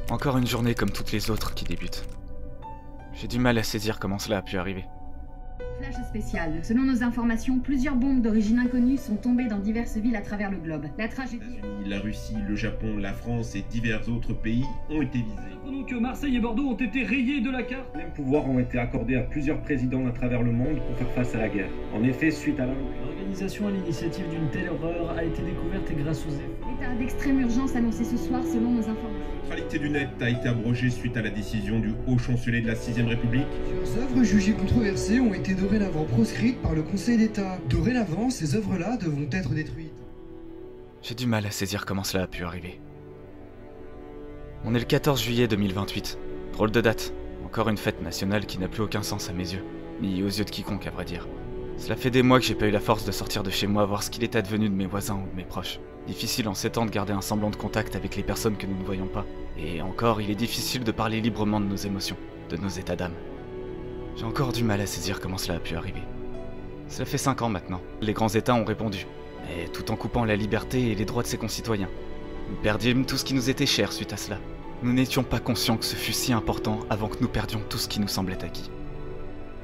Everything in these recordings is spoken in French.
Encore une journée comme toutes les autres qui débutent. J'ai du mal à saisir comment cela a pu arriver. Flash spécial. Selon nos informations, plusieurs bombes d'origine inconnue sont tombées dans diverses villes à travers le globe. La tragédie... Les États-Unis, la Russie, le Japon, la France et divers autres pays ont été visés. Pendant que Marseille et Bordeaux ont été rayés de la carte. Les mêmes pouvoirs ont été accordés à plusieurs présidents à travers le monde pour faire face à la guerre. En effet, suite à L'organisation à l'initiative d'une telle horreur a été découverte et grâce aux efforts. L'état d'extrême urgence annoncé ce soir selon nos informations. La neutralité du net a été abrogée suite à la décision du haut chancelier de la 6ème République. Plusieurs œuvres jugées controversées ont été dorénavant proscrites par le Conseil d'État. Dorénavant, ces œuvres-là devront être détruites. J'ai du mal à saisir comment cela a pu arriver. On est le 14 juillet 2028. Drôle de date. Encore une fête nationale qui n'a plus aucun sens à mes yeux. Ni aux yeux de quiconque, à vrai dire. Cela fait des mois que j'ai pas eu la force de sortir de chez moi voir ce qu'il est advenu de mes voisins ou de mes proches. Difficile en ces temps de garder un semblant de contact avec les personnes que nous ne voyons pas. Et encore, il est difficile de parler librement de nos émotions, de nos états d'âme. J'ai encore du mal à saisir comment cela a pu arriver. Cela fait 5 ans maintenant. Les grands états ont répondu. Mais tout en coupant la liberté et les droits de ses concitoyens. Nous perdîmes tout ce qui nous était cher suite à cela. Nous n'étions pas conscients que ce fût si important avant que nous perdions tout ce qui nous semblait acquis.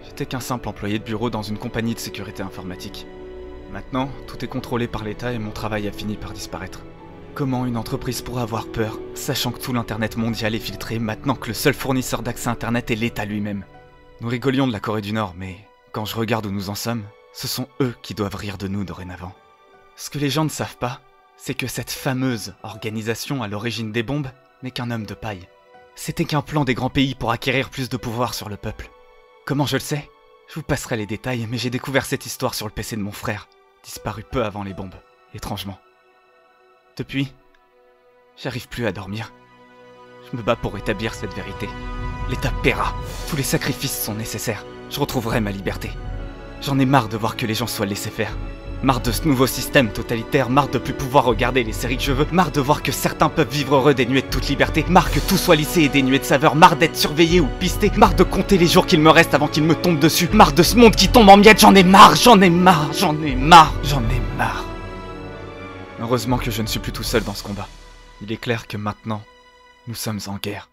J'étais qu'un simple employé de bureau dans une compagnie de sécurité informatique. Maintenant, tout est contrôlé par l'État et mon travail a fini par disparaître. Comment une entreprise pourrait avoir peur, sachant que tout l'Internet mondial est filtré maintenant que le seul fournisseur d'accès Internet est l'État lui-même? Nous rigolions de la Corée du Nord, mais quand je regarde où nous en sommes, ce sont eux qui doivent rire de nous dorénavant. Ce que les gens ne savent pas, c'est que cette fameuse organisation à l'origine des bombes n'est qu'un homme de paille. C'était qu'un plan des grands pays pour acquérir plus de pouvoir sur le peuple. Comment je le sais? Je vous passerai les détails, mais j'ai découvert cette histoire sur le PC de mon frère, disparu peu avant les bombes, étrangement. Depuis, j'arrive plus à dormir. Je me bats pour établir cette vérité. L'État paiera. Tous les sacrifices sont nécessaires. Je retrouverai ma liberté. J'en ai marre de voir que les gens soient laissés faire. Marre de ce nouveau système totalitaire, marre de plus pouvoir regarder les séries que je veux, marre de voir que certains peuvent vivre heureux dénués de toute liberté, marre que tout soit lissé et dénué de saveur, marre d'être surveillé ou pisté, marre de compter les jours qu'il me reste avant qu'il me tombe dessus, marre de ce monde qui tombe en miettes, j'en ai marre, j'en ai marre, j'en ai marre, j'en ai marre. Heureusement que je ne suis plus tout seul dans ce combat. Il est clair que maintenant, nous sommes en guerre.